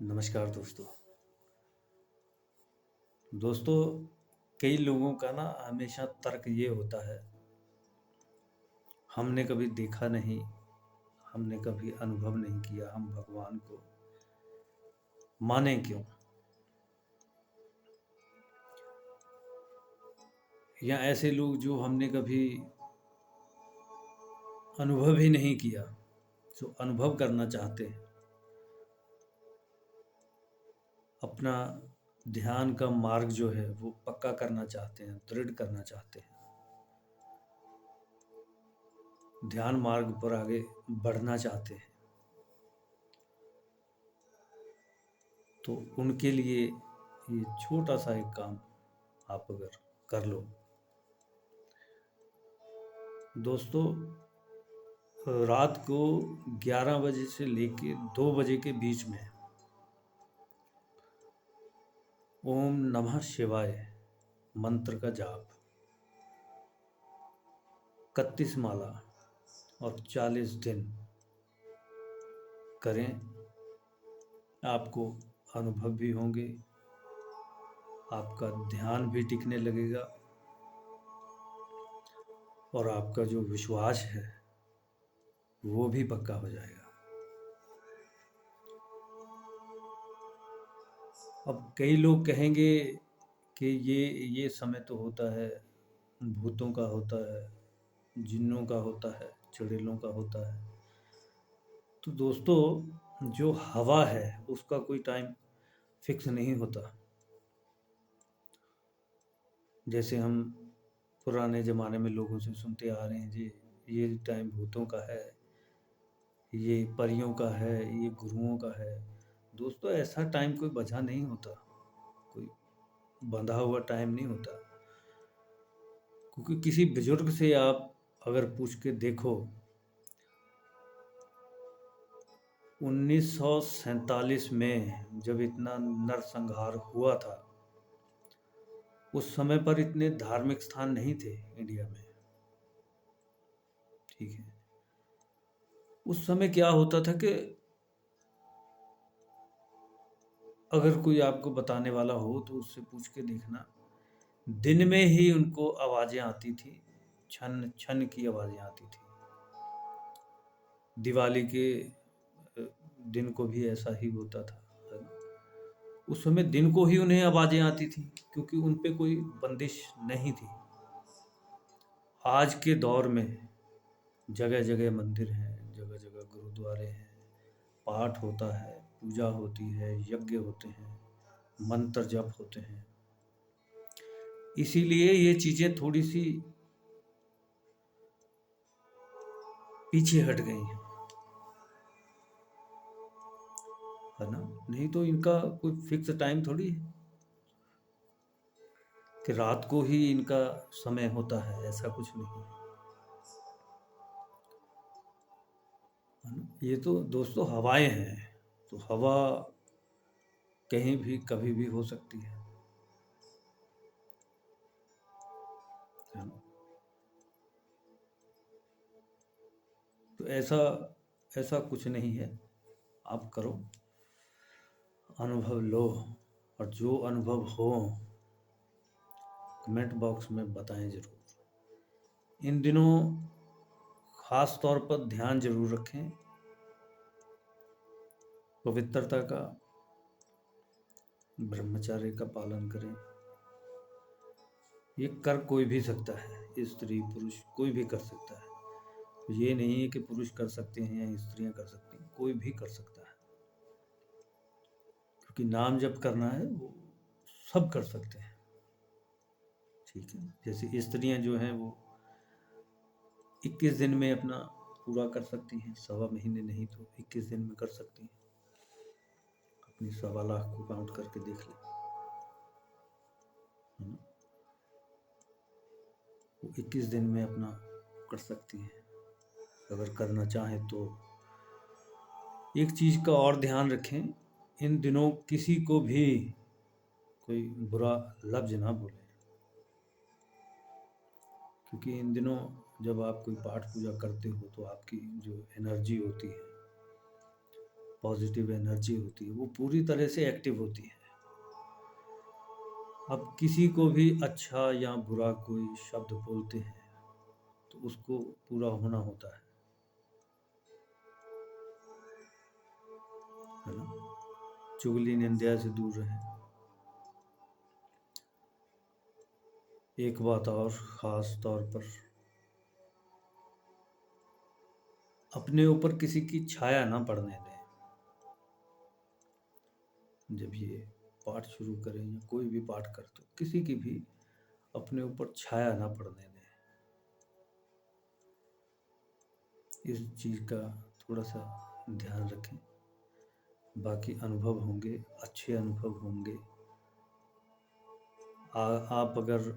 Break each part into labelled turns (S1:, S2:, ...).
S1: नमस्कार दोस्तों। दोस्तों, कई लोगों का ना हमेशा तर्क ये होता है, हमने कभी देखा नहीं, हमने कभी अनुभव नहीं किया, हम भगवान को माने क्यों? या ऐसे लोग जो हमने कभी अनुभव ही नहीं किया, जो अनुभव करना चाहते हैं, अपना ध्यान का मार्ग जो है वो पक्का करना चाहते हैं, दृढ़ करना चाहते हैं, ध्यान मार्ग पर आगे बढ़ना चाहते हैं, तो उनके लिए ये छोटा सा एक काम आप अगर कर लो। दोस्तों, रात को 11 बजे से लेके 2 बजे के बीच में ओम नमः शिवाय मंत्र का जाप 31 माला और 40 दिन करें। आपको अनुभव भी होंगे, आपका ध्यान भी टिकने लगेगा और आपका जो विश्वास है वो भी पक्का हो जाएगा। अब कई लोग कहेंगे कि ये समय तो होता है, भूतों का होता है, जिन्नों का होता है, चुड़ैलों का होता है। तो दोस्तों, जो हवा है उसका कोई टाइम फिक्स नहीं होता। जैसे हम पुराने ज़माने में लोगों से सुनते आ रहे हैं जी, ये टाइम भूतों का है, ये परियों का है, ये गुरुओं का है। दोस्तों, ऐसा टाइम कोई बँधा नहीं होता, कोई बंधा हुआ टाइम नहीं होता। क्योंकि किसी बुजुर्ग से आप अगर पूछ के देखो, 1947 में जब इतना नरसंहार हुआ था, उस समय पर इतने धार्मिक स्थान नहीं थे इंडिया में। ठीक है, उस समय क्या होता था कि अगर कोई आपको बताने वाला हो तो उससे पूछ के देखना, दिन में ही उनको आवाज़ें आती थी, छन छन की आवाज़ें आती थी। दिवाली के दिन को भी ऐसा ही होता था, है ना? उस समय दिन को ही उन्हें आवाज़ें आती थी, क्योंकि उन पे कोई बंदिश नहीं थी। आज के दौर में जगह जगह मंदिर हैं, जगह जगह गुरुद्वारे हैं, पाठ होता है, पूजा होती है, यज्ञ होते हैं, मंत्र जप होते हैं। इसीलिए ये चीज़ें थोड़ी सी पीछे हट गई हैं, है ना? नहीं तो इनका कोई फिक्स टाइम थोड़ी है कि रात को ही इनका समय होता है, ऐसा कुछ नहीं है। है ना? ये तो दोस्तों हवाएं हैं, तो हवा कहीं भी कभी भी हो सकती है ना? तो ऐसा ऐसा कुछ नहीं है। आप करो, अनुभव लो, और जो अनुभव हो कमेंट बॉक्स में बताएं ज़रूर। इन दिनों खास तौर पर ध्यान जरूर रखें, पवित्रता का, ब्रह्मचर्य का पालन करें। ये कर कोई भी सकता है, स्त्री पुरुष कोई भी कर सकता है। तो ये नहीं है कि पुरुष कर सकते हैं या स्त्रियां कर सकती हैं, कोई भी कर सकता है। क्योंकि नाम जप करना है वो सब कर सकते हैं। ठीक है, जैसे स्त्रियां जो हैं वो 21 दिन में अपना पूरा कर सकती हैं, 1.25 महीने नहीं तो 21 दिन में कर सकती हैं। अपनी 1.25 लाख को काउंट करके देख लें, है ना? वो 21 दिन में अपना कर सकती हैं, अगर करना चाहें तो। एक चीज़ का और ध्यान रखें, इन दिनों किसी को भी कोई बुरा लफ्ज़ ना बोलें, क्योंकि इन दिनों जब आप कोई पाठ पूजा करते हो तो आपकी जो एनर्जी होती है पॉजिटिव एनर्जी होती है वो पूरी तरह से एक्टिव होती है। अब किसी को भी अच्छा या बुरा कोई शब्द बोलते हैं तो उसको पूरा होना होता है ना। चुगली निंदा से दूर रहें। एक बात और ख़ास तौर पर अपने ऊपर किसी की छाया ना पड़ने दें। जब ये पाठ शुरू करें या कोई भी पाठ करते हो किसी की भी अपने ऊपर छाया ना पड़ने दें। इस चीज़ का थोड़ा सा ध्यान रखें। बाकी अनुभव होंगे, अच्छे अनुभव होंगे। आप अगर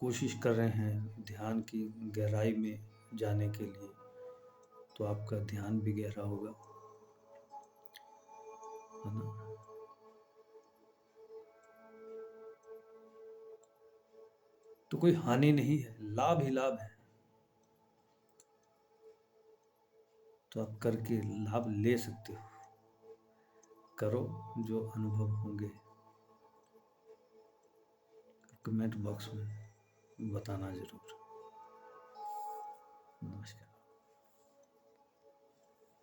S1: कोशिश कर रहे हैं ध्यान की गहराई में जाने के लिए तो आपका ध्यान भी गहरा होगा, है ना। तो कोई हानि नहीं है, लाभ ही लाभ है। तो आप करके लाभ ले सकते हो। करो, जो अनुभव होंगे कमेंट बॉक्स में बताना ज़रूर। नमस्कार।